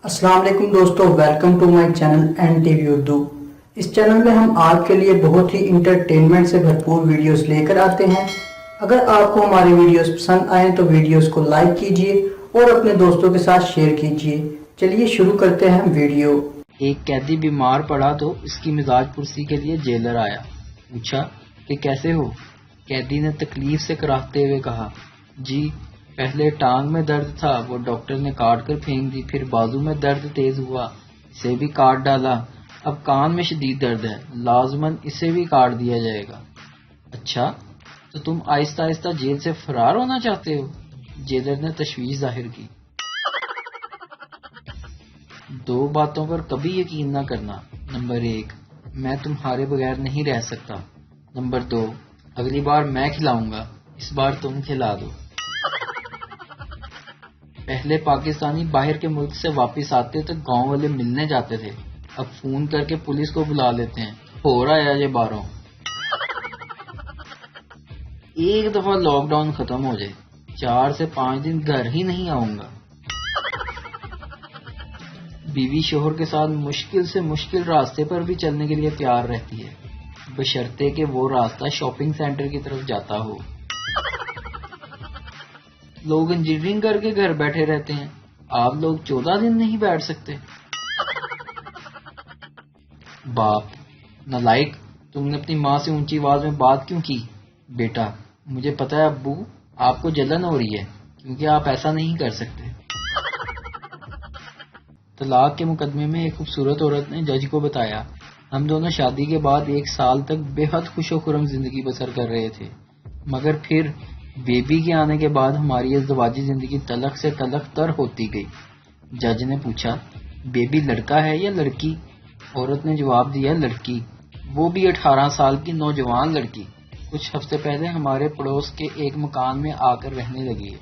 السلام علیکم دوستو، welcome to my channel N T V Urdu. اس چینل میں ہم آپ کے لیے بہت ہی انٹرٹینمنٹ سے بھرپور ویڈیوز لے کر آتے ہیں۔ اگر آپ کو ہماری ویڈیوز پسند آئیں تو ویڈیوز کو لائک کیجئے اور اپنے دوستوں کے ساتھ شیئر کیجئے۔ چلیے شروع کرتے ہیں ویڈیو۔ ایک قیدی بیمار پڑا تو اس کی مزاج پرسی کے لیے جیلر آیا۔ پوچھا کہ کیسے ہو؟ قیدی نے تکلیف سے کراہتے ہوئے کہا، جی پہلے ٹانگ میں درد تھا، وہ ڈاکٹر نے کاٹ کر پھینک دی، پھر بازو میں درد تیز ہوا، اسے بھی کاٹ ڈالا، اب کان میں شدید درد ہے، لازماً اسے بھی کاٹ دیا جائے گا۔ اچھا تو تم آہستہ آہستہ جیل سے فرار ہونا چاہتے ہو؟ جیلر نے تشویش ظاہر کی۔ دو باتوں پر کبھی یقین نہ کرنا۔ نمبر 1، میں تمہارے بغیر نہیں رہ سکتا۔ نمبر 2، اگلی بار میں کھلاؤں گا، اس بار تم کھلا دو۔ پہلے پاکستانی باہر کے ملک سے واپس آتے تو گاؤں والے ملنے جاتے تھے، اب فون کر کے پولیس کو بلا لیتے ہیں۔ ہو رہا ہے یہ باروں۔ ایک دفعہ لاک ڈاؤن ختم ہو جائے، 4 سے 5 دن گھر ہی نہیں آؤں گا۔ بیوی شوہر کے ساتھ مشکل سے مشکل راستے پر بھی چلنے کے لیے تیار رہتی ہے، بشرطے کہ وہ راستہ شاپنگ سینٹر کی طرف جاتا ہو۔ لوگ انجینئرنگ کر کے گھر بیٹھے رہتے ہیں، آپ لوگ 14 دن نہیں بیٹھ سکتے۔ باپ، نالائق، تم نے اپنی ماں سے اونچی آواز میں بات کیوں کی؟ بیٹا، مجھے پتا ہے ابو، آپ کو جلن ہو رہی ہے کیونکہ آپ ایسا نہیں کر سکتے۔ طلاق کے مقدمے میں ایک خوبصورت عورت نے جج کو بتایا، ہم دونوں شادی کے بعد 1 سال تک بے حد خوش و خرم زندگی بسر کر رہے تھے، مگر پھر بیبی کے آنے کے بعد ہماری ازدواجی زندگی تلخ سے تلخ تر ہوتی گئی۔ جج نے پوچھا، بیبی لڑکا ہے یا لڑکی؟ عورت نے جواب دیا، لڑکی، وہ بھی 18 سال کی نوجوان لڑکی، کچھ ہفتے پہلے ہمارے پڑوس کے ایک مکان میں آ کر رہنے لگی ہے۔